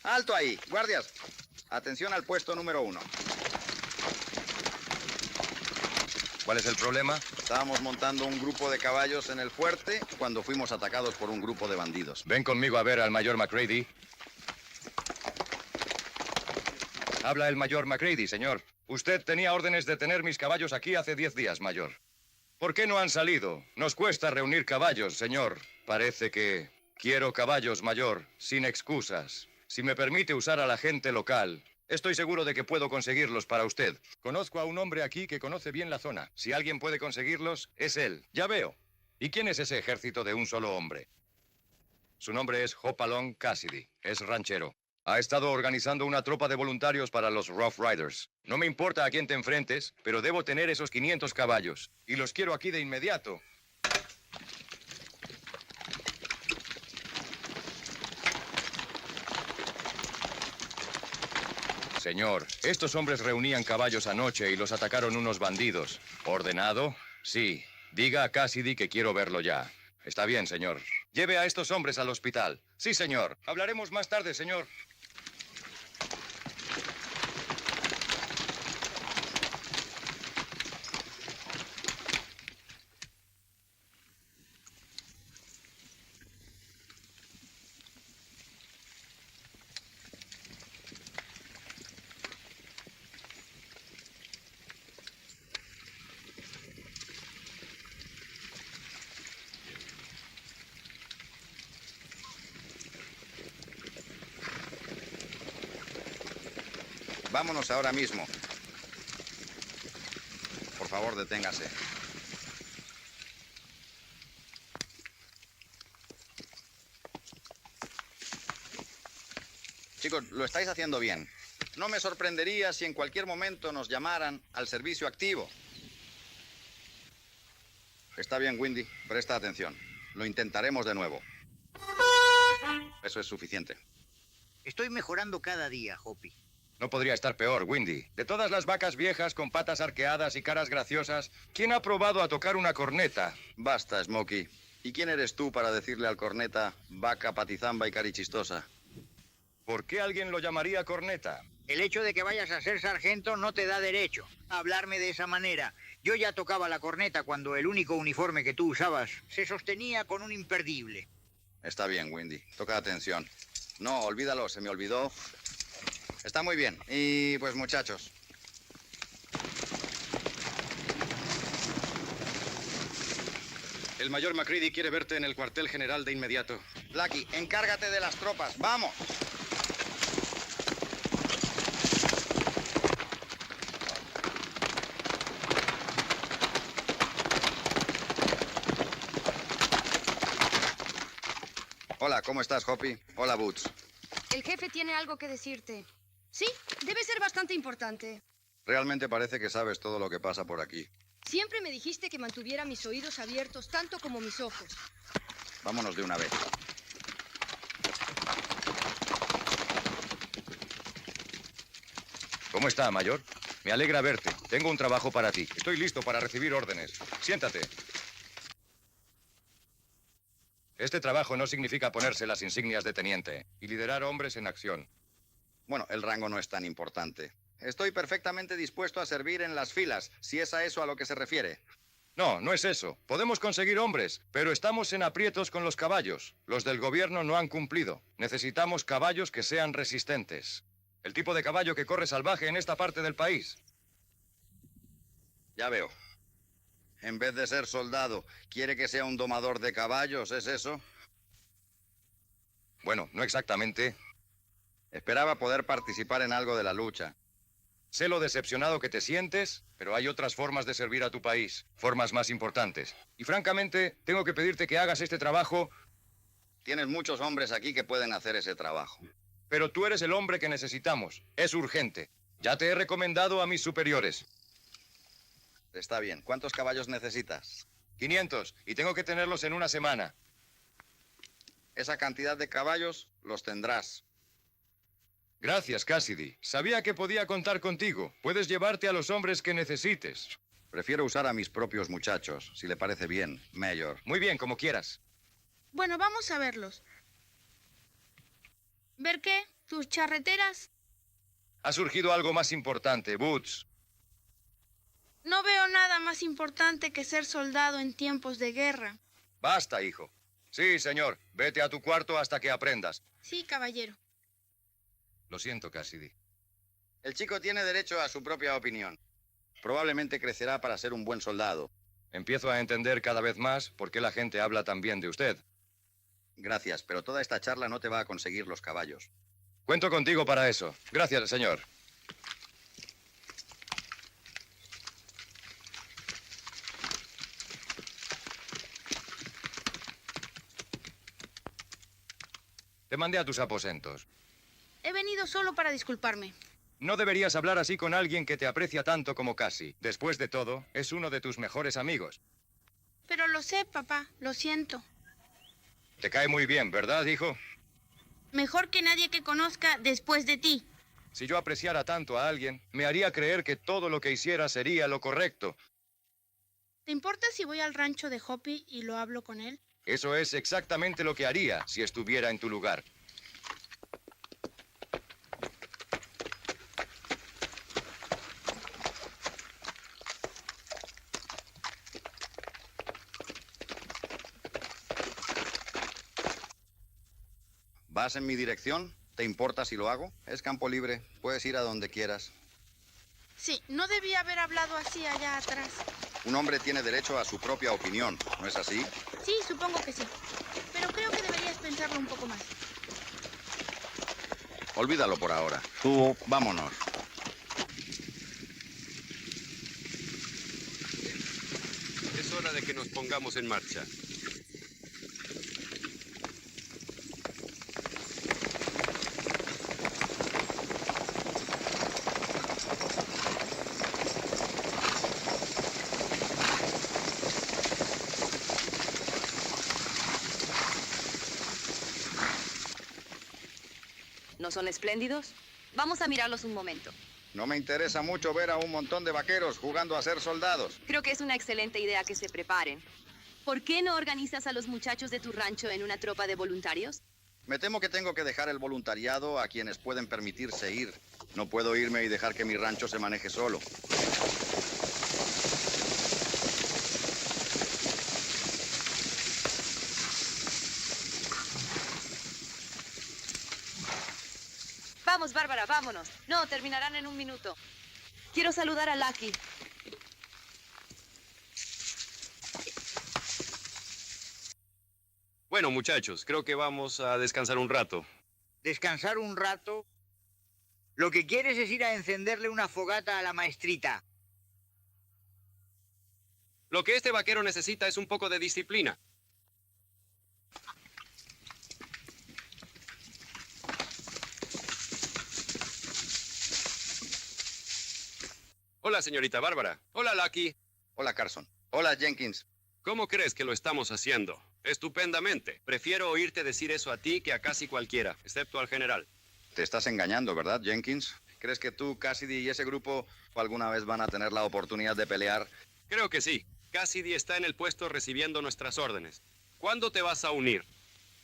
¡Alto ahí! ¡Guardias! Atención al puesto número 1. ¿Cuál es el problema? Estábamos montando un grupo de caballos en el fuerte cuando fuimos atacados por un grupo de bandidos. Ven conmigo a ver al mayor McCready. Habla el mayor McCready, señor. Usted tenía órdenes de tener mis caballos aquí hace 10 días, mayor. ¿Por qué no han salido? Nos cuesta reunir caballos, señor. Parece que quiero caballos, mayor, sin excusas. Si me permite usar a la gente local, estoy seguro de que puedo conseguirlos para usted. Conozco a un hombre aquí que conoce bien la zona. Si alguien puede conseguirlos, es él. Ya veo. ¿Y quién es ese ejército de un solo hombre? Su nombre es Hopalong Cassidy. Es ranchero. Ha estado organizando una tropa de voluntarios para los Rough Riders. No me importa a quién te enfrentes, pero debo tener esos 500 caballos. Y los quiero aquí de inmediato. Señor, estos hombres reunían caballos anoche y los atacaron unos bandidos. ¿Ordenado? Sí. Diga a Cassidy que quiero verlo ya. Está bien, señor. Lleve a estos hombres al hospital. Sí, señor. Hablaremos más tarde, señor. Vámonos ahora mismo. Por favor, deténgase. Chicos, lo estáis haciendo bien. No me sorprendería si en cualquier momento nos llamaran al servicio activo. Está bien, Windy. Presta atención. Lo intentaremos de nuevo. Eso es suficiente. Estoy mejorando cada día, Hoppy. No podría estar peor, Windy. De todas las vacas viejas con patas arqueadas y caras graciosas, ¿quién ha probado a tocar una corneta? Basta, Smokey. ¿Y quién eres tú para decirle al corneta vaca patizamba y carichistosa? ¿Por qué alguien lo llamaría corneta? El hecho de que vayas a ser sargento no te da derecho a hablarme de esa manera. Yo ya tocaba la corneta cuando el único uniforme que tú usabas se sostenía con un imperdible. Está bien, Windy. Toca atención. No, olvídalo, se me olvidó. Está muy bien. Y pues, muchachos. El mayor McCready quiere verte en el cuartel general de inmediato. Blackie, encárgate de las tropas. ¡Vamos! Hola, ¿cómo estás, Hoppy? Hola, Boots. El jefe tiene algo que decirte. Sí, debe ser bastante importante. Realmente parece que sabes todo lo que pasa por aquí. Siempre me dijiste que mantuviera mis oídos abiertos tanto como mis ojos. Vámonos de una vez. ¿Cómo está, mayor? Me alegra verte. Tengo un trabajo para ti. Estoy listo para recibir órdenes. Siéntate. Este trabajo no significa ponerse las insignias de teniente y liderar hombres en acción. Bueno, el rango no es tan importante. Estoy perfectamente dispuesto a servir en las filas, si es a eso a lo que se refiere. No, no es eso. Podemos conseguir hombres, pero estamos en aprietos con los caballos. Los del gobierno no han cumplido. Necesitamos caballos que sean resistentes. El tipo de caballo que corre salvaje en esta parte del país. Ya veo. En vez de ser soldado, ¿quiere que sea un domador de caballos? ¿Es eso? Bueno, no exactamente. Esperaba poder participar en algo de la lucha. Sé lo decepcionado que te sientes, pero hay otras formas de servir a tu país, formas más importantes. Y francamente, tengo que pedirte que hagas este trabajo. Tienes muchos hombres aquí que pueden hacer ese trabajo. Pero tú eres el hombre que necesitamos. Es urgente. Ya te he recomendado a mis superiores. Está bien. ¿Cuántos caballos necesitas? 500, y tengo que tenerlos en una semana. Esa cantidad de caballos los tendrás. Gracias, Cassidy. Sabía que podía contar contigo. Puedes llevarte a los hombres que necesites. Prefiero usar a mis propios muchachos, si le parece bien, Mayor. Muy bien, como quieras. Bueno, vamos a verlos. ¿Ver qué? ¿Tus charreteras? Ha surgido algo más importante, Boots. No veo nada más importante que ser soldado en tiempos de guerra. Basta, hijo. Sí, señor. Vete a tu cuarto hasta que aprendas. Sí, caballero. Lo siento, Cassidy. El chico tiene derecho a su propia opinión. Probablemente crecerá para ser un buen soldado. Empiezo a entender cada vez más por qué la gente habla tan bien de usted. Gracias, pero toda esta charla no te va a conseguir los caballos. Cuento contigo para eso. Gracias, señor. Te mandé a tus aposentos. He venido solo para disculparme. No deberías hablar así con alguien que te aprecia tanto como Cassie. Después de todo, es uno de tus mejores amigos. Pero lo sé, papá. Lo siento. Te cae muy bien, ¿verdad, hijo? Mejor que nadie que conozca después de ti. Si yo apreciara tanto a alguien, me haría creer que todo lo que hiciera sería lo correcto. ¿Te importa si voy al rancho de Hoppy y lo hablo con él? Eso es exactamente lo que haría si estuviera en tu lugar. ¿Vas en mi dirección? ¿Te importa si lo hago? Es campo libre. Puedes ir a donde quieras. Sí, no debía haber hablado así allá atrás. Un hombre tiene derecho a su propia opinión, ¿no es así? Sí, supongo que sí. Pero creo que deberías pensarlo un poco más. Olvídalo por ahora. Tú, vámonos. Es hora de que nos pongamos en marcha. ¿No son espléndidos? Vamos a mirarlos un momento. No me interesa mucho ver a un montón de vaqueros jugando a ser soldados. Creo que es una excelente idea que se preparen. ¿Por qué no organizas a los muchachos de tu rancho en una tropa de voluntarios? Me temo que tengo que dejar el voluntariado a quienes pueden permitirse ir. No puedo irme y dejar que mi rancho se maneje solo. Vamos, Bárbara, vámonos. No, terminarán en un minuto. Quiero saludar a Lucky. Bueno, muchachos, creo que vamos a descansar un rato. ¿Descansar un rato? Lo que quieres es ir a encenderle una fogata a la maestrita. Lo que este vaquero necesita es un poco de disciplina. Hola, señorita Bárbara. Hola, Lucky. Hola, Carson. Hola, Jenkins. ¿Cómo crees que lo estamos haciendo? Estupendamente. Prefiero oírte decir eso a ti que a casi cualquiera, excepto al general. Te estás engañando, ¿verdad, Jenkins? ¿Crees que tú, Cassidy y ese grupo alguna vez van a tener la oportunidad de pelear? Creo que sí. Cassidy está en el puesto recibiendo nuestras órdenes. ¿Cuándo te vas a unir?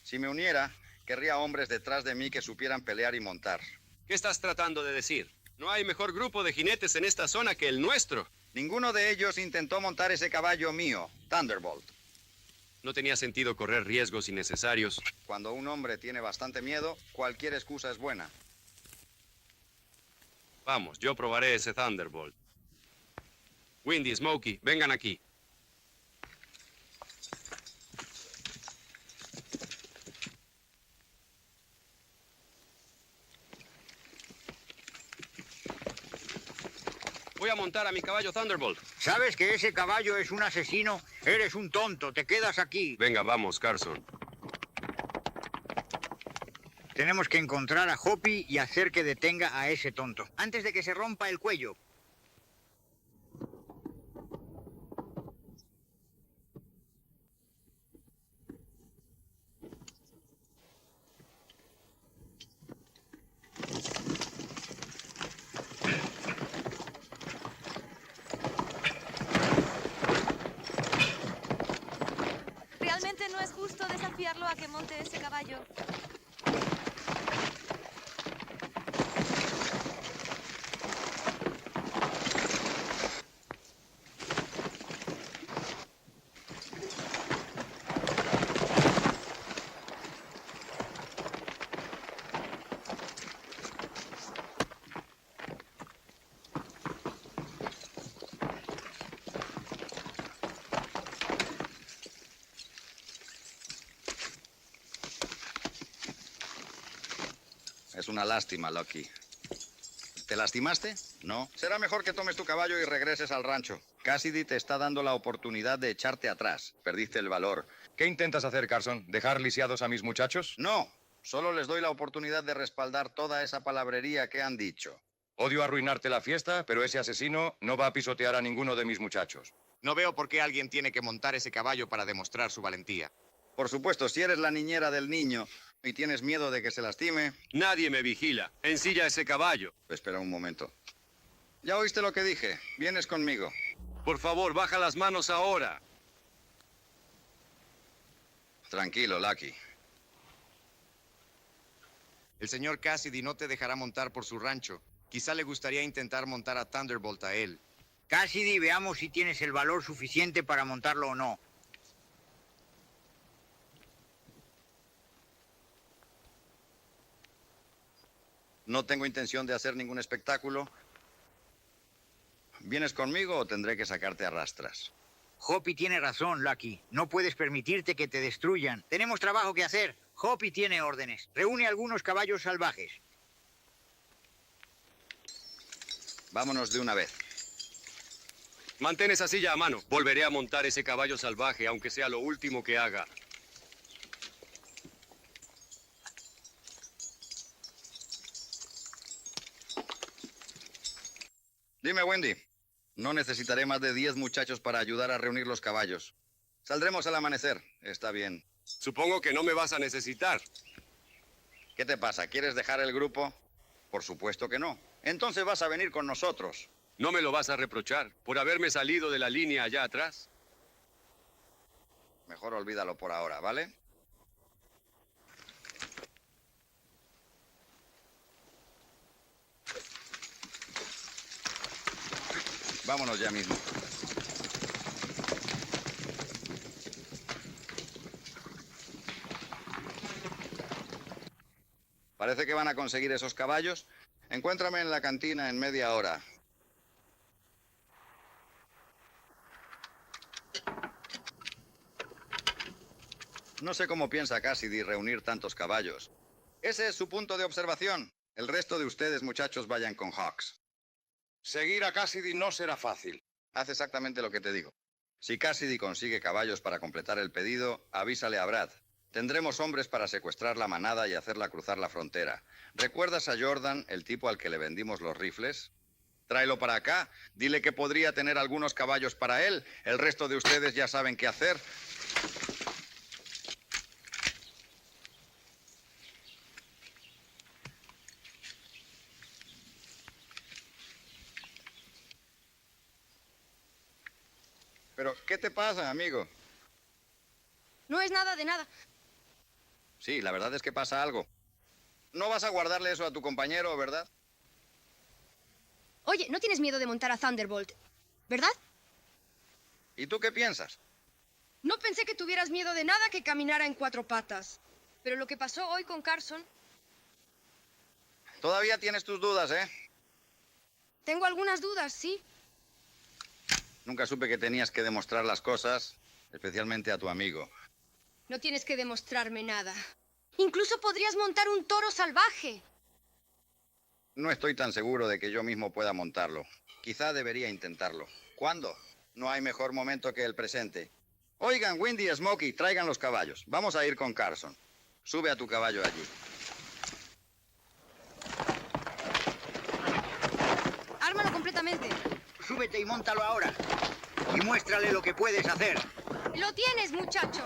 Si me uniera, querría hombres detrás de mí que supieran pelear y montar. ¿Qué estás tratando de decir? No hay mejor grupo de jinetes en esta zona que el nuestro. Ninguno de ellos intentó montar ese caballo mío, Thunderbolt. No tenía sentido correr riesgos innecesarios. Cuando un hombre tiene bastante miedo, cualquier excusa es buena. Vamos, yo probaré ese Thunderbolt. Windy, Smokey, vengan aquí. Voy a montar a mi caballo Thunderbolt. ¿Sabes que ese caballo es un asesino? Eres un tonto, te quedas aquí. Venga, vamos, Carson. Tenemos que encontrar a Hoppy y hacer que detenga a ese tonto, antes de que se rompa el cuello. Realmente no es justo desafiarlo a que monte ese caballo. Es una lástima, Lucky. ¿Te lastimaste? No. Será mejor que tomes tu caballo y regreses al rancho. Cassidy te está dando la oportunidad de echarte atrás. Perdiste el valor. ¿Qué intentas hacer, Carson? ¿Dejar lisiados a mis muchachos? No. Solo les doy la oportunidad de respaldar toda esa palabrería que han dicho. Odio arruinarte la fiesta, pero ese asesino no va a pisotear a ninguno de mis muchachos. No veo por qué alguien tiene que montar ese caballo para demostrar su valentía. Por supuesto, si eres la niñera del niño y tienes miedo de que se lastime... Nadie me vigila. Ensilla ese caballo. Espera un momento. Ya oíste lo que dije. Vienes conmigo. Por favor, baja las manos ahora. Tranquilo, Lucky. El señor Cassidy no te dejará montar por su rancho. Quizá le gustaría intentar montar a Thunderbolt a él. Cassidy, veamos si tienes el valor suficiente para montarlo o no. No tengo intención de hacer ningún espectáculo. ¿Vienes conmigo o tendré que sacarte a rastras? Hoppy tiene razón, Lucky. No puedes permitirte que te destruyan. Tenemos trabajo que hacer. Hoppy tiene órdenes. Reúne algunos caballos salvajes. Vámonos de una vez. Mantén esa silla a mano. Volveré a montar ese caballo salvaje, aunque sea lo último que haga. Dime, Wendy. No necesitaré más de 10 muchachos para ayudar a reunir los caballos. Saldremos al amanecer. Está bien. Supongo que no me vas a necesitar. ¿Qué te pasa? ¿Quieres dejar el grupo? Por supuesto que no. Entonces vas a venir con nosotros. No me lo vas a reprochar por haberme salido de la línea allá atrás. Mejor olvídalo por ahora, ¿vale? Vámonos ya mismo. Parece que van a conseguir esos caballos. Encuéntrame en la cantina en media hora. No sé cómo piensa Cassidy reunir tantos caballos. Ese es su punto de observación. El resto de ustedes, muchachos, vayan con Hawks. Seguir a Cassidy no será fácil. Haz exactamente lo que te digo. Si Cassidy consigue caballos para completar el pedido, avísale a Brad. Tendremos hombres para secuestrar la manada y hacerla cruzar la frontera. ¿Recuerdas a Jordan, el tipo al que le vendimos los rifles? Tráelo para acá. Dile que podría tener algunos caballos para él. El resto de ustedes ya saben qué hacer. Pero, ¿qué te pasa, amigo? No es nada de nada. Sí, la verdad es que pasa algo. No vas a guardarle eso a tu compañero, ¿verdad? Oye, no tienes miedo de montar a Thunderbolt, ¿verdad? ¿Y tú qué piensas? No pensé que tuvieras miedo de nada que caminara en 4 patas. Pero lo que pasó hoy con Carson... Todavía tienes tus dudas, ¿eh? Tengo algunas dudas, sí. Nunca supe que tenías que demostrar las cosas, especialmente a tu amigo. No tienes que demostrarme nada. Incluso podrías montar un toro salvaje. No estoy tan seguro de que yo mismo pueda montarlo. Quizá debería intentarlo. ¿Cuándo? No hay mejor momento que el presente. Oigan, Wendy y Smokey, traigan los caballos. Vamos a ir con Carson. Sube a tu caballo allí. Ármalo completamente. Súbete y móntalo ahora. Y muéstrale lo que puedes hacer. ¡Lo tienes, muchacho!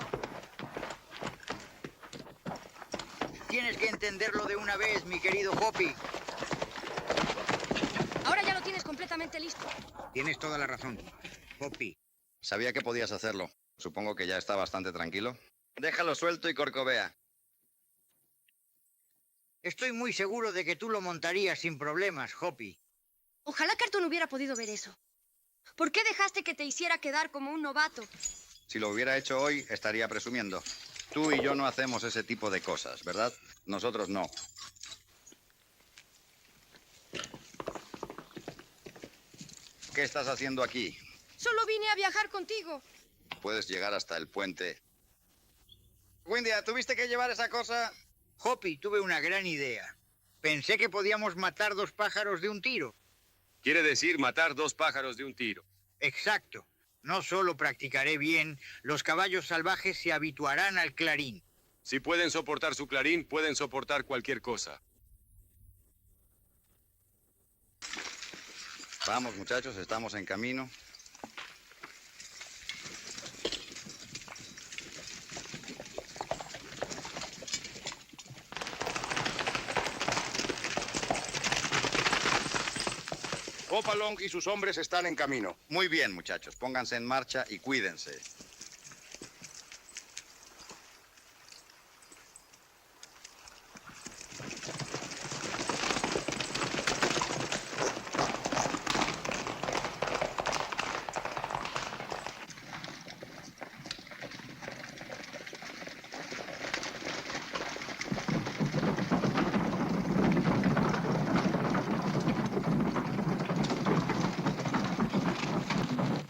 Tienes que entenderlo de una vez, mi querido Hoppy. Ahora ya lo tienes completamente listo. Tienes toda la razón, Hoppy. Sabía que podías hacerlo. Supongo que ya está bastante tranquilo. Déjalo suelto y corcovea. Estoy muy seguro de que tú lo montarías sin problemas, Hoppy. Ojalá Carton hubiera podido ver eso. ¿Por qué dejaste que te hiciera quedar como un novato? Si lo hubiera hecho hoy, estaría presumiendo. Tú y yo no hacemos ese tipo de cosas, ¿verdad? Nosotros no. ¿Qué estás haciendo aquí? Solo vine a viajar contigo. Puedes llegar hasta el puente. Wendy, ¿tuviste que llevar esa cosa? Hoppy, tuve una gran idea. Pensé que podíamos matar 2 pájaros de un tiro. Quiere decir matar 2 pájaros de un tiro. Exacto. No solo practicaré bien, los caballos salvajes se habituarán al clarín. Si pueden soportar su clarín, pueden soportar cualquier cosa. Vamos, muchachos, estamos en camino. Hopalong y sus hombres están en camino. Muy bien, muchachos, pónganse en marcha y cuídense.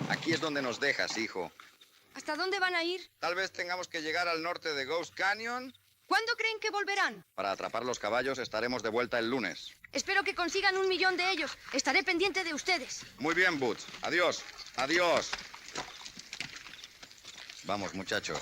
Aquí es donde nos dejas, hijo. ¿Hasta dónde van a ir? Tal vez tengamos que llegar al norte de Ghost Canyon. ¿Cuándo creen que volverán? Para atrapar los caballos estaremos de vuelta el lunes. Espero que consigan 1 millón de ellos. Estaré pendiente de ustedes. Muy bien, Boots. Adiós. Adiós. Vamos, muchachos.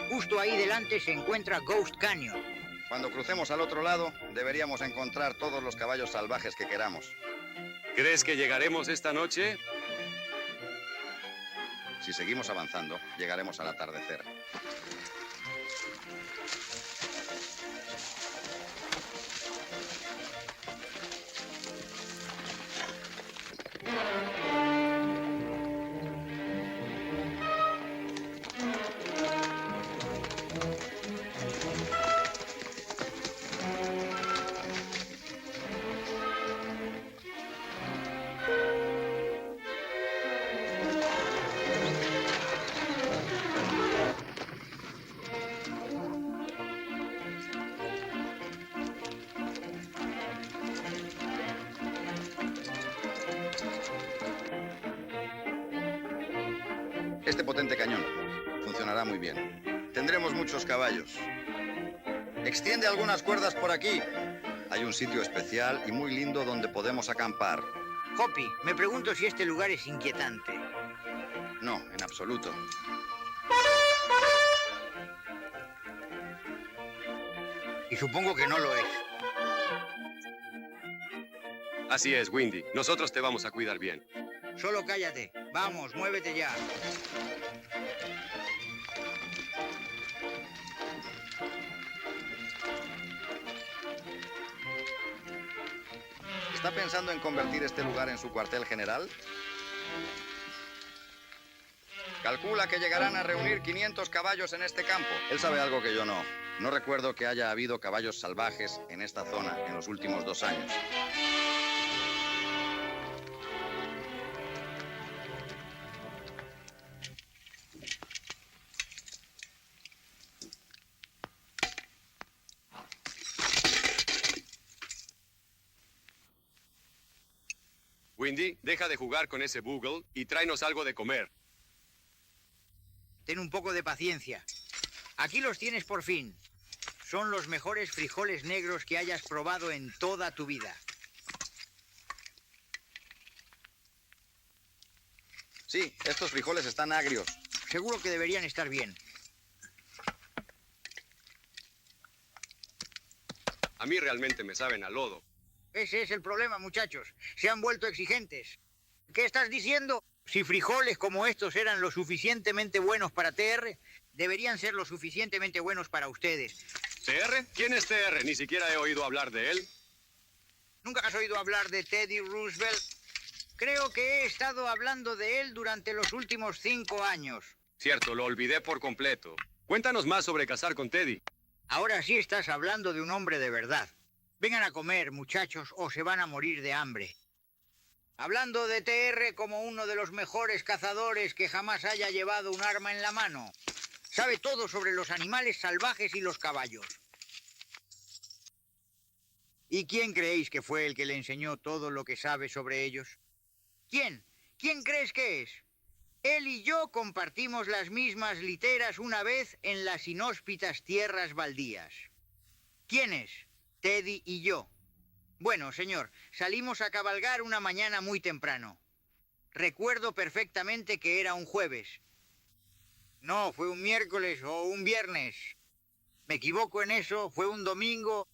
Justo ahí delante se encuentra Ghost Canyon. Cuando crucemos al otro lado, deberíamos encontrar todos los caballos salvajes que queramos. ¿Crees que llegaremos esta noche? Si seguimos avanzando, llegaremos al atardecer. Este potente cañón funcionará muy bien. Tendremos muchos caballos. Extiende algunas cuerdas por aquí. Hay un sitio especial y muy lindo donde podemos acampar. Hoppy, me pregunto si este lugar es inquietante. No, en absoluto. Y supongo que no lo es. Así es, Windy. Nosotros te vamos a cuidar bien. Solo cállate. Vamos, muévete ya. ¿Está pensando en convertir este lugar en su cuartel general? Calcula que llegarán a reunir 500 caballos en este campo. Él sabe algo que yo no. No recuerdo que haya habido caballos salvajes en esta zona en los últimos 2 años. Windy, deja de jugar con ese Bugle y tráenos algo de comer. Ten un poco de paciencia. Aquí los tienes por fin. son los mejores frijoles negros que hayas probado en toda tu vida. Sí, estos frijoles están agrios. Seguro que deberían estar bien. A mí realmente me saben a lodo. Ese es el problema, muchachos. Se han vuelto exigentes. ¿Qué estás diciendo? Si frijoles como estos eran lo suficientemente buenos para TR, deberían ser lo suficientemente buenos para ustedes. ¿TR? ¿Quién es TR? Ni siquiera he oído hablar de él. ¿Nunca has oído hablar de Teddy Roosevelt? Creo que he estado hablando de él durante los últimos 5 años. Cierto, lo olvidé por completo. Cuéntanos más sobre cazar con Teddy. Ahora sí estás hablando de un hombre de verdad. Vengan a comer, muchachos, o se van a morir de hambre. Hablando de TR como uno de los mejores cazadores que jamás haya llevado un arma en la mano. Sabe todo sobre los animales salvajes y los caballos. ¿Y quién creéis que fue el que le enseñó todo lo que sabe sobre ellos? ¿Quién? ¿Quién crees que es? Él y yo compartimos las mismas literas una vez en las inhóspitas tierras baldías. ¿Quiénes? Teddy y yo. Bueno, señor, salimos a cabalgar una mañana muy temprano. Recuerdo perfectamente que era un jueves. No, fue un miércoles o un viernes. ¿Me equivoco en eso? ¿Fue un domingo?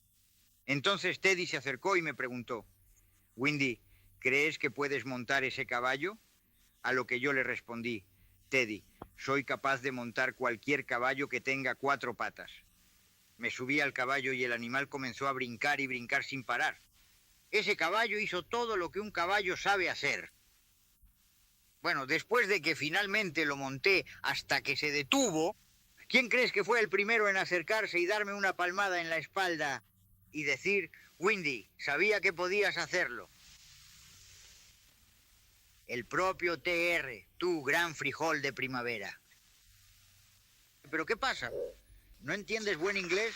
Entonces Teddy se acercó y me preguntó, Windy, ¿crees que puedes montar ese caballo? A lo que yo le respondí, Teddy, soy capaz de montar cualquier caballo que tenga 4 patas. Me subí al caballo y el animal comenzó a brincar y brincar sin parar. Ese caballo hizo todo lo que un caballo sabe hacer. Bueno, después de que finalmente lo monté hasta que se detuvo, ¿quién crees que fue el primero en acercarse y darme una palmada en la espalda y decir, Windy, sabía que podías hacerlo? El propio TR, tu gran frijol de primavera. ¿Pero qué pasa? ¿No entiendes buen inglés?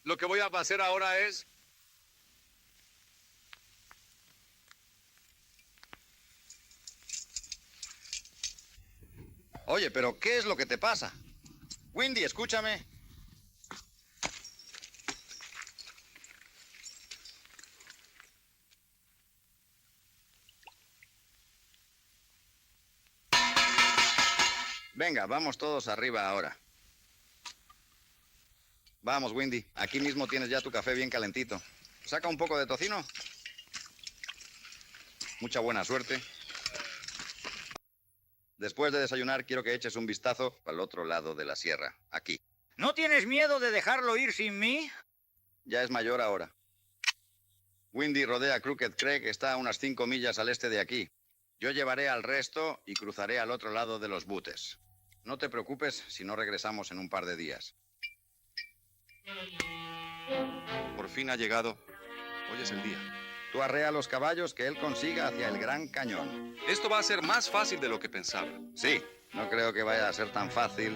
Lo que voy a hacer ahora es... Oye, pero ¿qué es lo que te pasa? Windy, escúchame. Venga, vamos todos arriba ahora. Vamos, Windy. Aquí mismo tienes ya tu café bien calentito. Saca un poco de tocino. Mucha buena suerte. Después de desayunar, quiero que eches un vistazo al otro lado de la sierra, aquí. ¿No tienes miedo de dejarlo ir sin mí? Ya es mayor ahora. Windy rodea Crooked Creek, está a unas 5 millas al este de aquí. Yo llevaré al resto y cruzaré al otro lado de los Buttes. No te preocupes si no regresamos en un par de días. Por fin ha llegado. Hoy es el día. Tú arrea los caballos que él consiga hacia el Gran Cañón. Esto va a ser más fácil de lo que pensaba. Sí, no creo que vaya a ser tan fácil.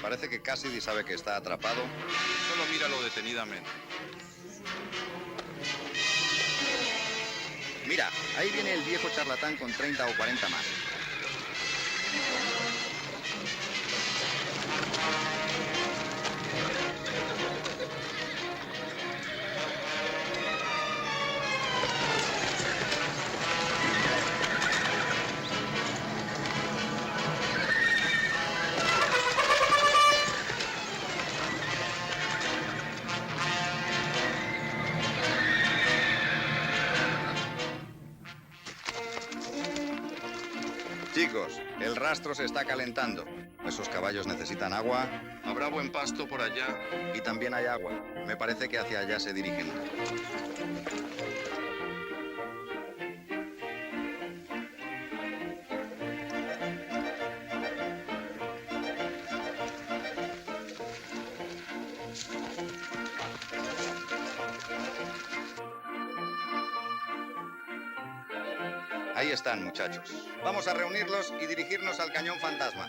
Parece que Cassidy sabe que está atrapado. Solo míralo detenidamente. Mira, ahí viene el viejo charlatán con 30 o 40 más. Chicos, el rastro se está calentando. Esos caballos necesitan agua ¿Habrá buen pasto por allá? y también hay agua. Me parece que hacia allá se dirigen. Ahí están, muchachos. Vamos a reunirlos y dirigirnos al cañón fantasma.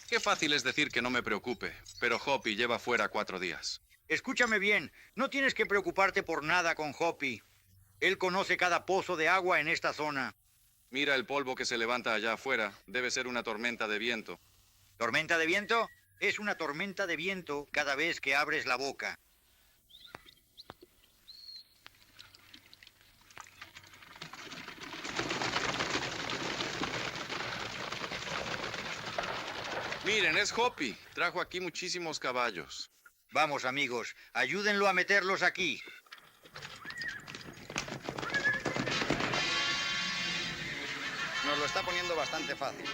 Qué fácil es decir que no me preocupe, pero Hoppy lleva fuera 4 días. Escúchame bien, no tienes que preocuparte por nada con Hoppy. Él conoce cada pozo de agua en esta zona. Mira el polvo que se levanta allá afuera. Debe ser una tormenta de viento. ¿Tormenta de viento? Es una tormenta de viento cada vez que abres la boca. Miren, es Hoppy. Trajo aquí muchísimos caballos. Vamos, amigos, ayúdenlo a meterlos aquí. Nos lo está poniendo bastante fácil.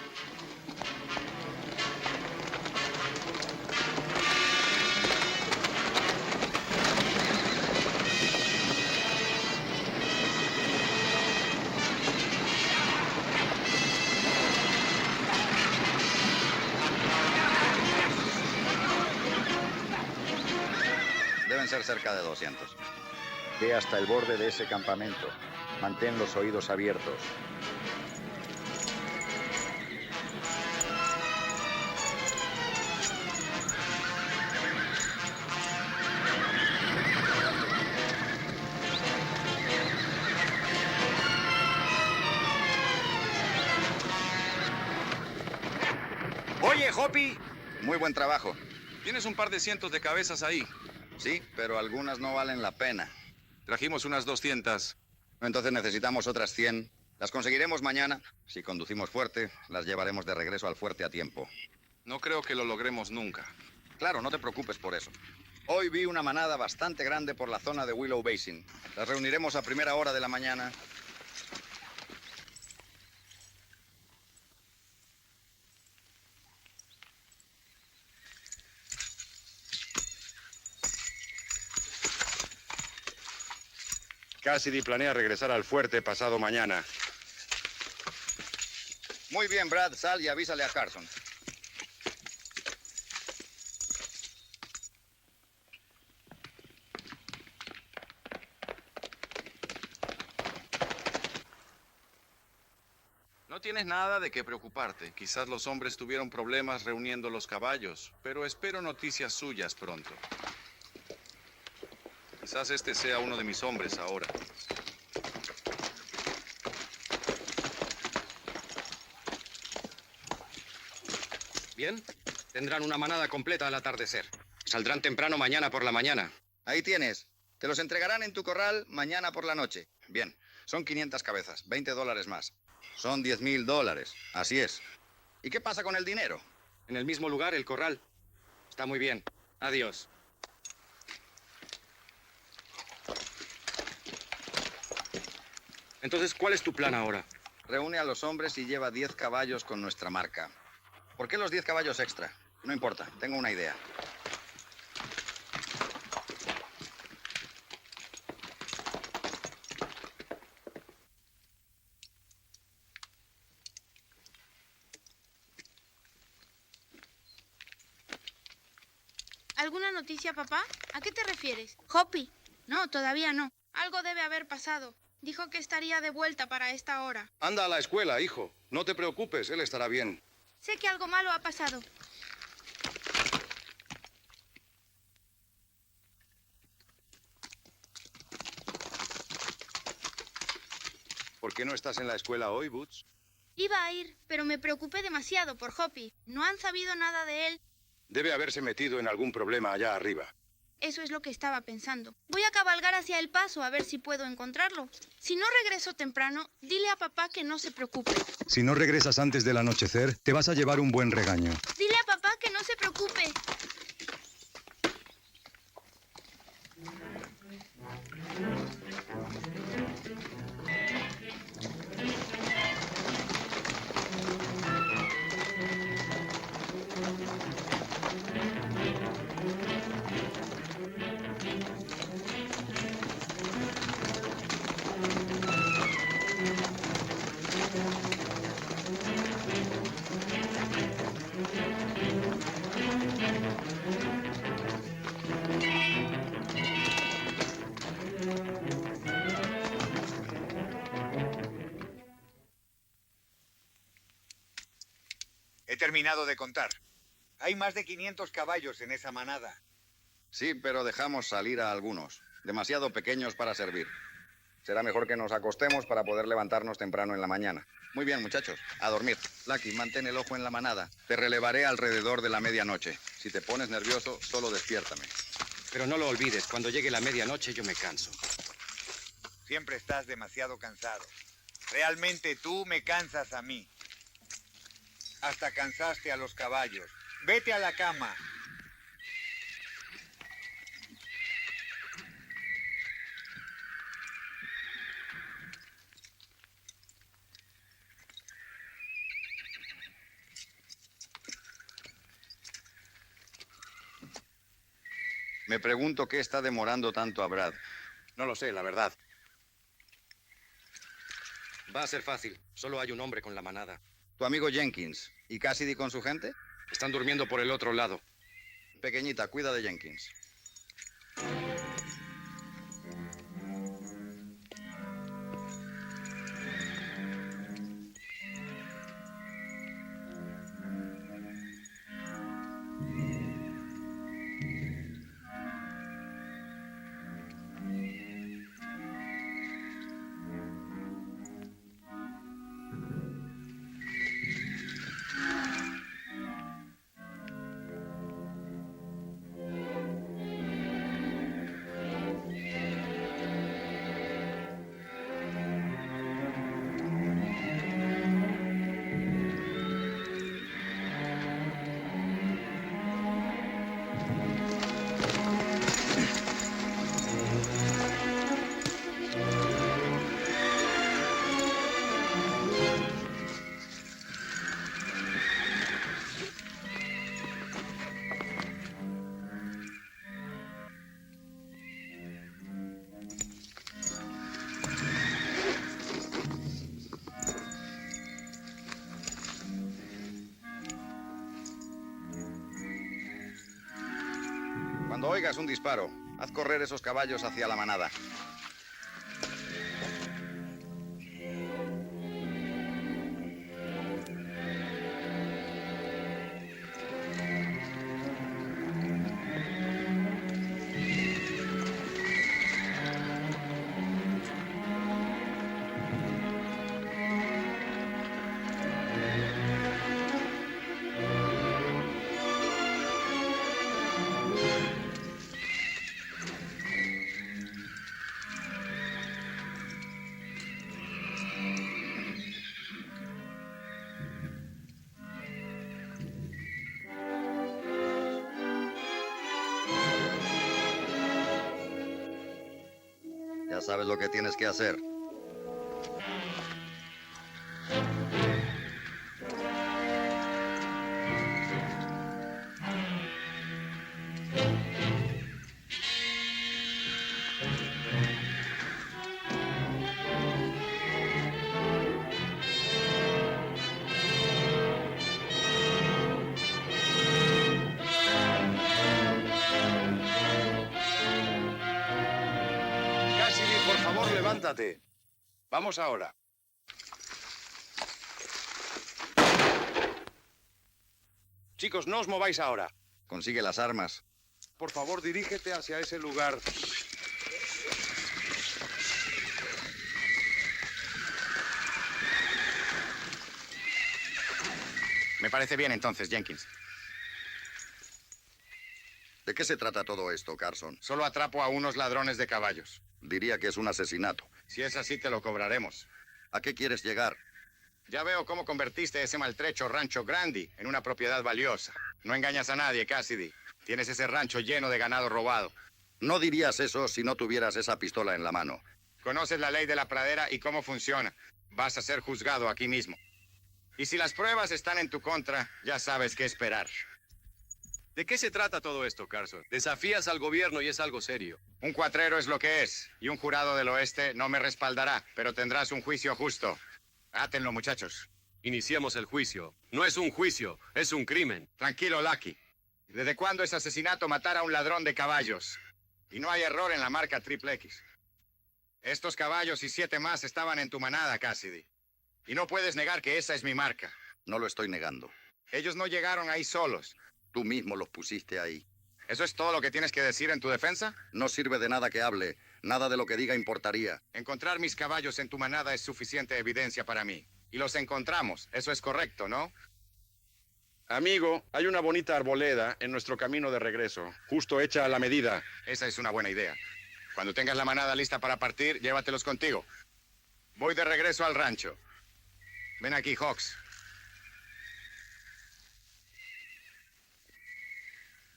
Deben ser cerca de 200. Ve hasta el borde de ese campamento. Mantén los oídos abiertos. Oye, Hoppy. Muy buen trabajo. Tienes un par de cientos de cabezas ahí. Sí, pero algunas no valen la pena. Trajimos unas 200. Entonces necesitamos otras 100. Las conseguiremos mañana. Si conducimos fuerte, las llevaremos de regreso al fuerte a tiempo. No creo que lo logremos nunca. Claro, no te preocupes por eso. Hoy vi una manada bastante grande por la zona de Willow Basin. Las reuniremos a primera hora de la mañana. Cassidy planea regresar al fuerte pasado mañana. Muy bien, Brad, sal y avísale a Carson. No tienes nada de qué preocuparte. Quizás los hombres tuvieron problemas reuniendo los caballos, pero espero noticias suyas pronto. Quizás este sea uno de mis hombres ahora. Bien, tendrán una manada completa al atardecer. Saldrán temprano mañana por la mañana. Ahí tienes. Te los entregarán en tu corral mañana por la noche. Bien, son 500 cabezas, $20 más. Son $10,000. Así es. ¿Y qué pasa con el dinero? En el mismo lugar, el corral. Está muy bien. Adiós. Entonces, ¿cuál es tu plan ahora? Reúne a los hombres y lleva 10 caballos con nuestra marca. ¿Por qué los 10 caballos extra? No importa, tengo una idea. ¿Alguna noticia, papá? ¿A qué te refieres? Hoppy. No, todavía no. Algo debe haber pasado. Dijo que estaría de vuelta para esta hora. Anda a la escuela, hijo. No te preocupes, él estará bien. Sé que algo malo ha pasado. ¿Por qué no estás en la escuela hoy, Boots? Iba a ir, pero me preocupé demasiado por Hoppy. No han sabido nada de él. Debe haberse metido en algún problema allá arriba. Eso es lo que estaba pensando. Voy a cabalgar hacia el paso a ver si puedo encontrarlo. Si no regreso temprano, dile a papá que no se preocupe. Si no regresas antes del anochecer, te vas a llevar un buen regaño. Dile a papá que no se preocupe. He terminado de contar. Hay más de 500 caballos en esa manada. Sí, pero dejamos salir a algunos. Demasiado pequeños para servir. Será mejor que nos acostemos para poder levantarnos temprano en la mañana. Muy bien, muchachos. A dormir. Lucky, mantén el ojo en la manada. Te relevaré alrededor de la medianoche. Si te pones nervioso, solo despiértame. Pero no lo olvides, cuando llegue la medianoche yo me canso. Siempre estás demasiado cansado. Realmente tú me cansas a mí. Hasta cansaste a los caballos. Vete a la cama. Me pregunto qué está demorando tanto a Brad. No lo sé, la verdad. Va a ser fácil. Solo hay un hombre con la manada. Tu amigo Jenkins. ¿Y Cassidy con su gente? Están durmiendo por el otro lado. Pequeñita, cuida de Jenkins. Cuando oigas un disparo, haz correr esos caballos hacia la manada. Ya sabes lo que tienes que hacer. Cassidy, por favor, levántate. Vamos ahora. Chicos, no os mováis ahora. Consigue las armas. Por favor, dirígete hacia ese lugar. Me parece bien entonces, Jenkins. ¿De qué se trata todo esto, Carson? Solo atrapo a unos ladrones de caballos. Diría que es un asesinato. Si es así, te lo cobraremos. ¿A qué quieres llegar? Ya veo cómo convertiste ese maltrecho rancho Grandi en una propiedad valiosa. No engañas a nadie, Cassidy. Tienes ese rancho lleno de ganado robado. No dirías eso si no tuvieras esa pistola en la mano. Conoces la ley de la pradera y cómo funciona. Vas a ser juzgado aquí mismo. Y si las pruebas están en tu contra, ya sabes qué esperar. ¿De qué se trata todo esto, Carson? Desafías al gobierno y es algo serio. Un cuatrero es lo que es, y un jurado del oeste no me respaldará, pero tendrás un juicio justo. Átenlo, muchachos. Iniciemos el juicio. No es un juicio, es un crimen. Tranquilo, Lucky. ¿Desde cuándo es asesinato matar a un ladrón de caballos? Y no hay error en la marca Triple X. Estos caballos y 7 más estaban en tu manada, Cassidy. Y no puedes negar que esa es mi marca. No lo estoy negando. Ellos no llegaron ahí solos. Tú mismo los pusiste ahí. ¿Eso es todo lo que tienes que decir en tu defensa? No sirve de nada que hable. Nada de lo que diga importaría. Encontrar mis caballos en tu manada es suficiente evidencia para mí. Y los encontramos. Eso es correcto, ¿no? Amigo, hay una bonita arboleda en nuestro camino de regreso, justo hecha a la medida. Esa es una buena idea. Cuando tengas la manada lista para partir, llévatelos contigo. Voy de regreso al rancho. Ven aquí, Hawks.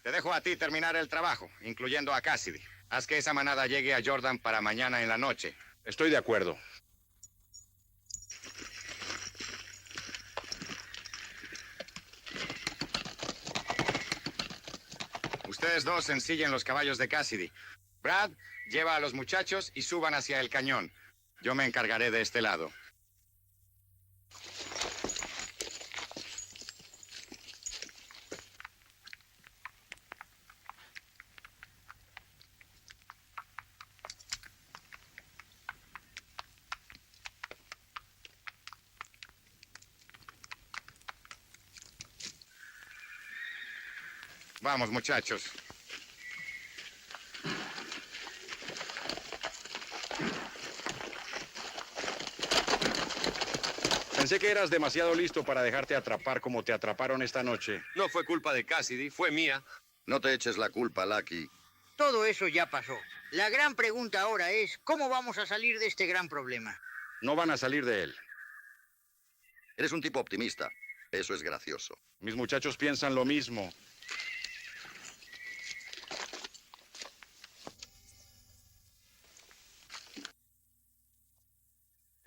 Te dejo a ti terminar el trabajo, incluyendo a Cassidy. Haz que esa manada llegue a Jordan para mañana en la noche. Estoy de acuerdo. Ustedes dos ensillen los caballos de Cassidy. Brad, lleva a los muchachos y suban hacia el cañón. Yo me encargaré de este lado. Vamos, muchachos. Pensé que eras demasiado listo para dejarte atrapar como te atraparon esta noche. No fue culpa de Cassidy, fue mía. No te eches la culpa, Lucky. Todo eso ya pasó. La gran pregunta ahora es, ¿cómo vamos a salir de este gran problema? No van a salir de él. Eres un tipo optimista. Eso es gracioso. Mis muchachos piensan lo mismo.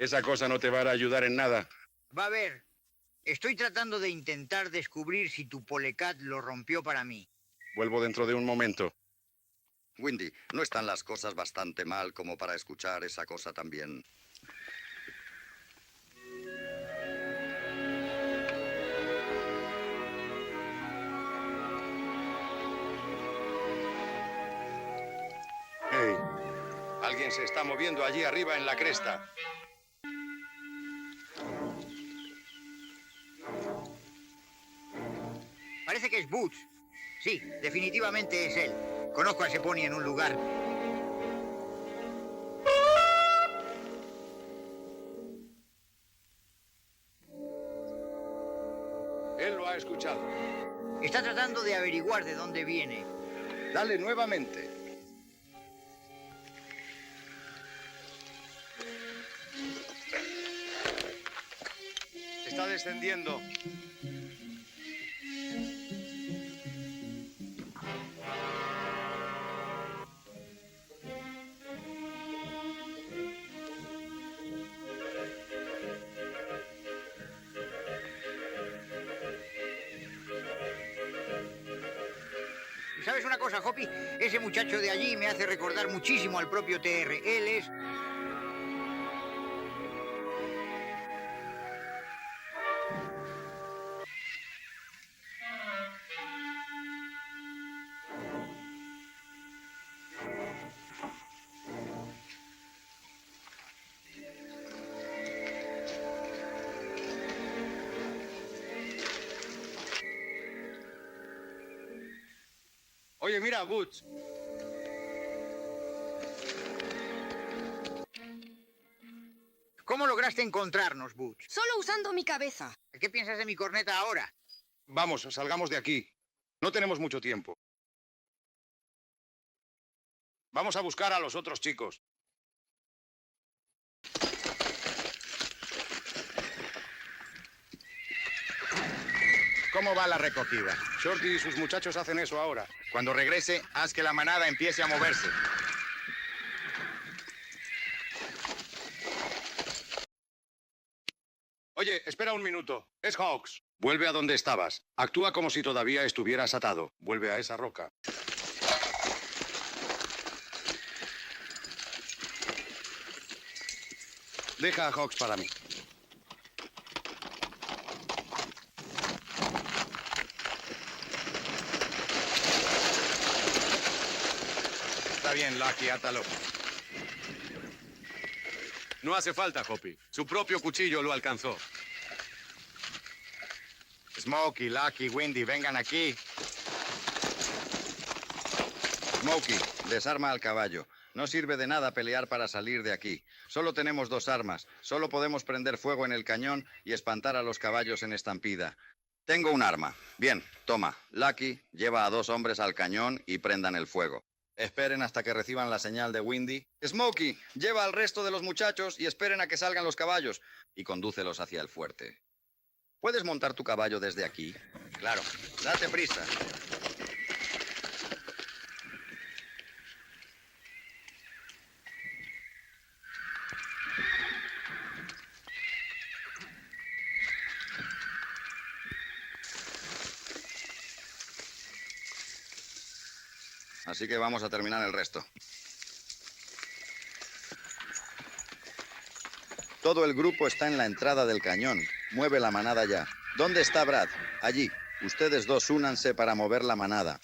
Esa cosa no te va a ayudar en nada. Va a ver, estoy tratando de intentar descubrir si tu Polecat lo rompió para mí. Vuelvo dentro de un momento. Windy, ¿no están las cosas bastante mal como para escuchar esa cosa también? Hey, alguien se está moviendo allí arriba en la cresta. Parece que es Boots. Sí, definitivamente es él. Conozco a ese pony en un lugar. Él lo ha escuchado. Está tratando de averiguar de dónde viene. Dale nuevamente. Está descendiendo. ¿Sabes una cosa, Hoppy? Ese muchacho de allí me hace recordar muchísimo al propio TR. Él es... Oye, mira, Boots. ¿Cómo lograste encontrarnos, Boots? Solo usando mi cabeza. ¿Qué piensas de mi corneta ahora? Vamos, salgamos de aquí. No tenemos mucho tiempo. Vamos a buscar a los otros chicos. ¿Cómo va la recogida? Shorty y sus muchachos hacen eso ahora. Cuando regrese, haz que la manada empiece a moverse. Oye, espera un minuto. Es Hawks. Vuelve a donde estabas. Actúa como si todavía estuvieras atado. Vuelve a esa roca. Deja a Hawks para mí. Está bien, Lucky, átalo. No hace falta, Hoppy. Su propio cuchillo lo alcanzó. Smokey, Lucky, Windy, vengan aquí. Smokey, desarma al caballo. No sirve de nada pelear para salir de aquí. Solo tenemos 2 armas. Solo podemos prender fuego en el cañón y espantar a los caballos en estampida. Tengo un arma. Bien, toma. Lucky, lleva a 2 hombres al cañón y prendan el fuego. Esperen hasta que reciban la señal de Windy. Smokey, lleva al resto de los muchachos y esperen a que salgan los caballos. Y condúcelos hacia el fuerte. ¿Puedes montar tu caballo desde aquí? Claro. Date prisa. Así que vamos a terminar el resto. Todo el grupo está en la entrada del cañón. Mueve la manada ya. ¿Dónde está Brad? Allí. Ustedes 2 únanse para mover la manada.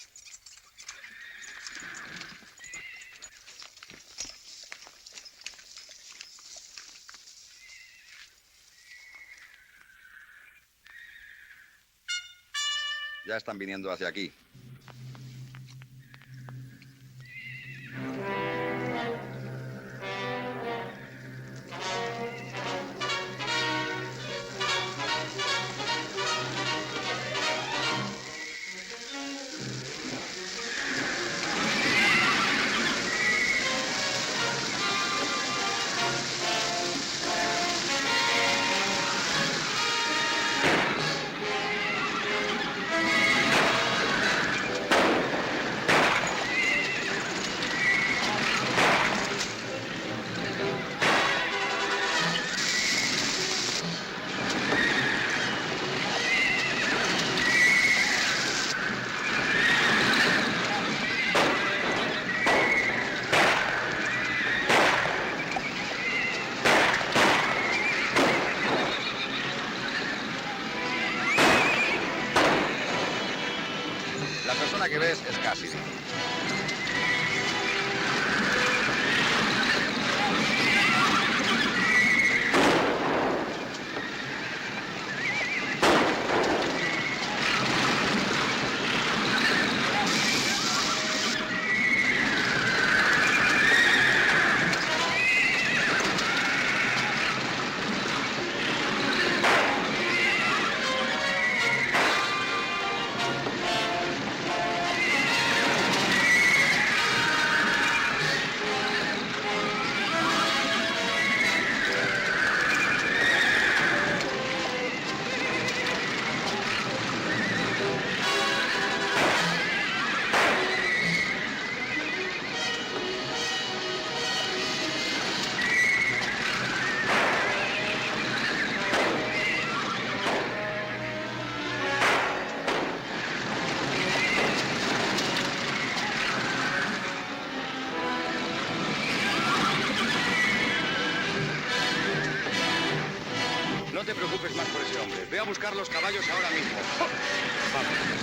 Ya están viniendo hacia aquí. La persona que ves es Cassidy. No te preocupes más por ese hombre. Ve a buscar los caballos ahora mismo. Vamos.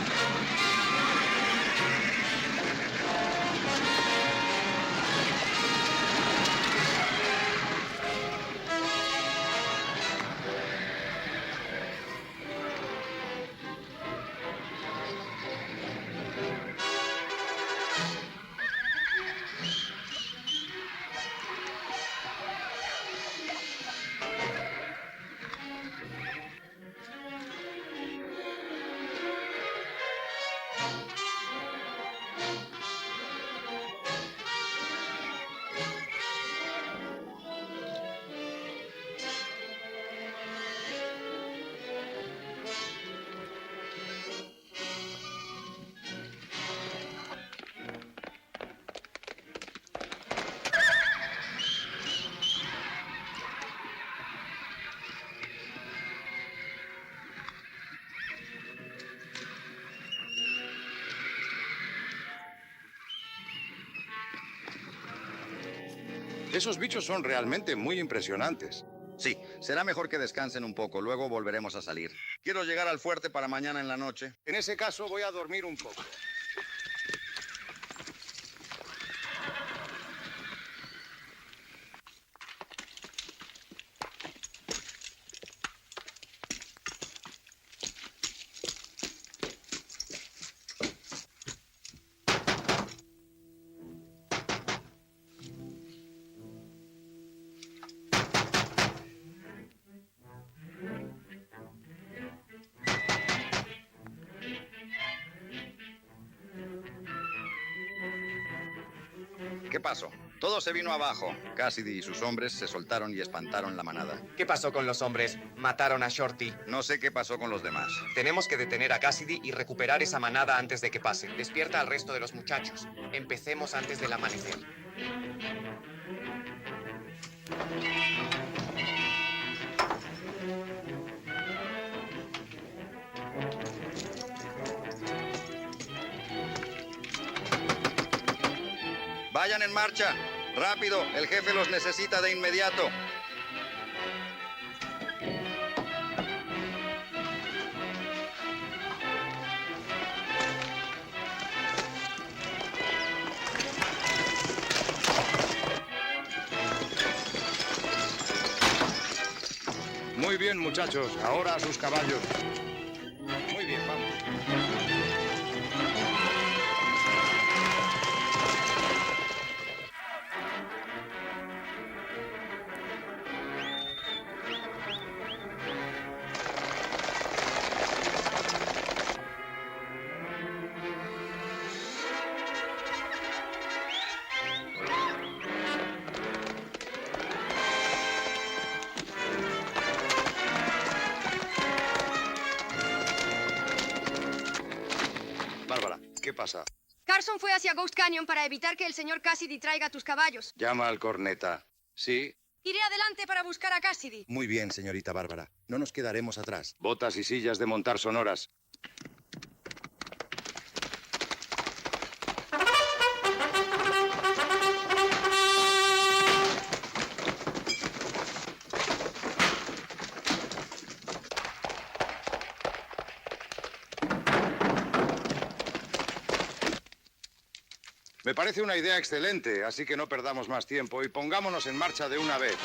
Esos bichos son realmente muy impresionantes. Sí, será mejor que descansen un poco, luego volveremos a salir. Quiero llegar al fuerte para mañana en la noche. En ese caso voy a dormir un poco. ¿Qué pasó? Todo se vino abajo. Cassidy y sus hombres se soltaron y espantaron la manada. ¿Qué pasó con los hombres? Mataron a Shorty. No sé qué pasó con los demás. Tenemos que detener a Cassidy y recuperar esa manada antes de que pase. Despierta al resto de los muchachos. Empecemos antes del amanecer. Vayan en marcha. Rápido, el jefe los necesita de inmediato. Muy bien, muchachos. Ahora a sus caballos. Muy bien, vamos. Bárbara, ¿qué pasa? Carson fue hacia Ghost Canyon para evitar que el señor Cassidy traiga tus caballos. Llama al corneta. Sí. Iré adelante para buscar a Cassidy. Muy bien, señorita Bárbara. No nos quedaremos atrás. Botas y sillas de montar sonoras. Me parece una idea excelente, así que no perdamos más tiempo y pongámonos en marcha de una vez.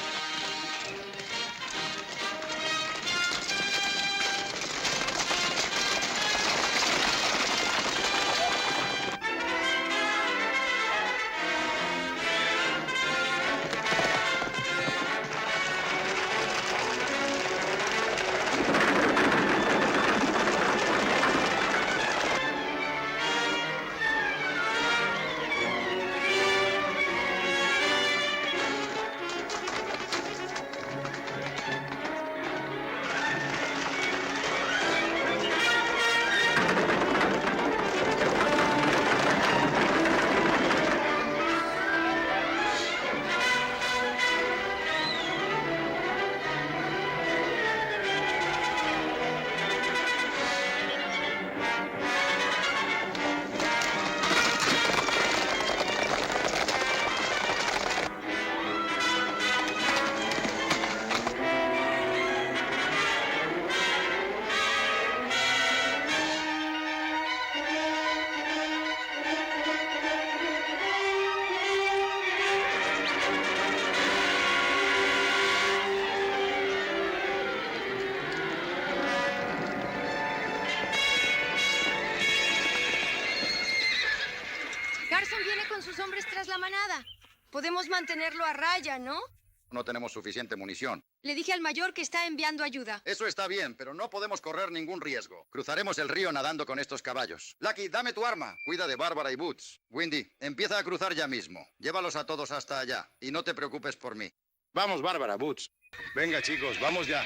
Carson viene con sus hombres tras la manada. Podemos mantenerlo a raya, ¿no? No tenemos suficiente munición. Le dije al mayor que está enviando ayuda. Eso está bien, pero no podemos correr ningún riesgo. Cruzaremos el río nadando con estos caballos. Lucky, dame tu arma. Cuida de Bárbara y Boots. Windy, empieza a cruzar ya mismo. Llévalos a todos hasta allá. Y no te preocupes por mí. Vamos, Bárbara, Boots. Venga, chicos, vamos ya.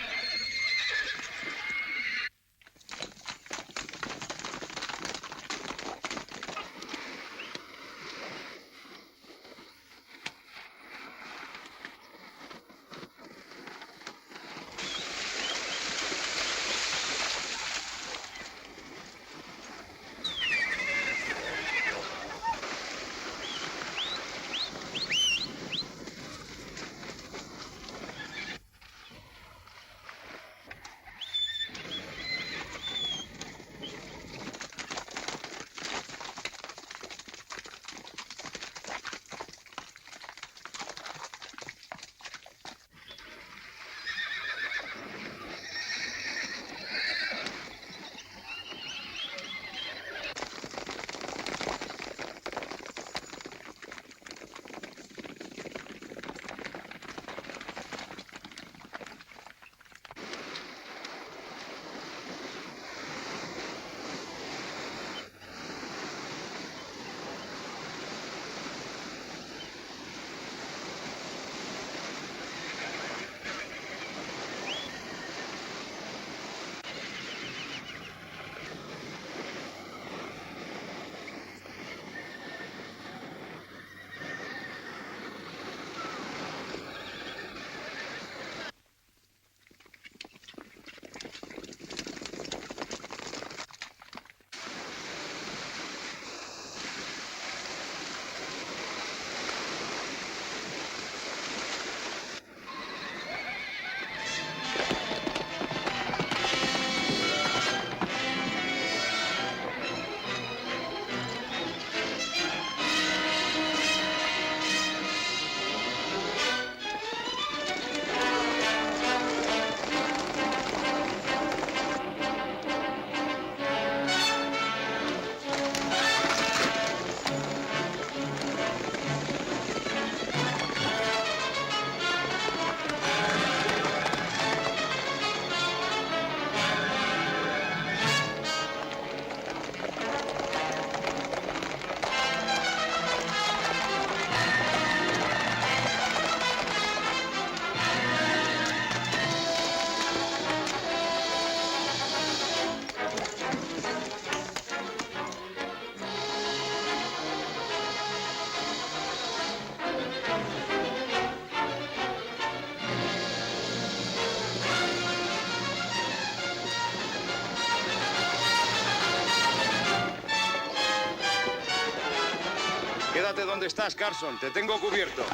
¿Dónde estás, Carson? Te tengo cubierto.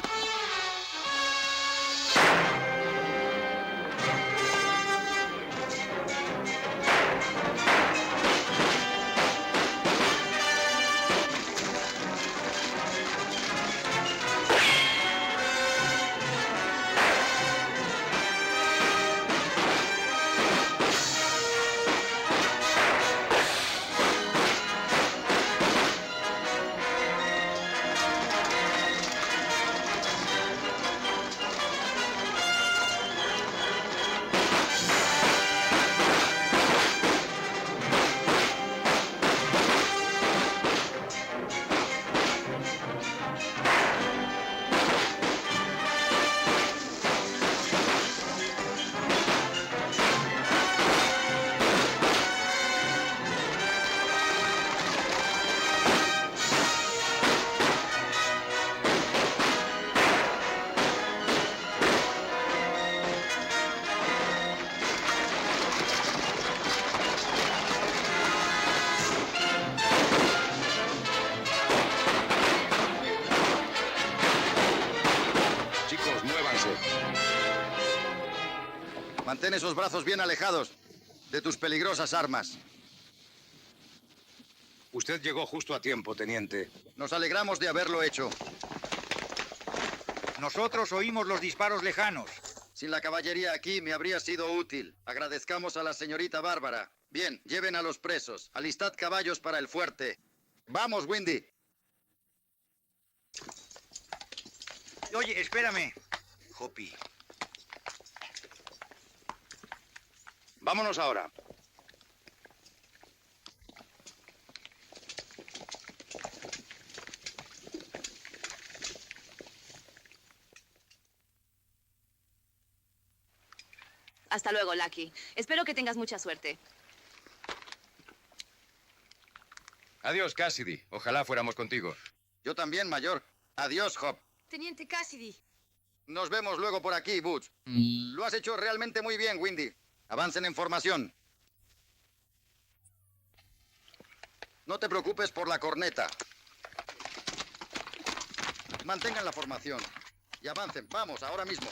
Chicos, muévanse. Mantén esos brazos bien alejados de tus peligrosas armas. Usted llegó justo a tiempo, teniente. Nos alegramos de haberlo hecho. Nosotros oímos los disparos lejanos. Sin la caballería aquí me habría sido útil. Agradezcamos a la señorita Bárbara. Bien, lleven a los presos. Alistad caballos para el fuerte. ¡Vamos, Windy! Oye, espérame. Hoppy. Vámonos ahora. Hasta luego, Lucky. Espero que tengas mucha suerte. Adiós, Cassidy. Ojalá fuéramos contigo. Yo también, mayor. Adiós, Hop. Teniente Cassidy. Nos vemos luego por aquí, Butch. Lo has hecho realmente muy bien, Windy. Avancen en formación. No te preocupes por la corneta. Mantengan la formación. Y avancen. Vamos, ahora mismo.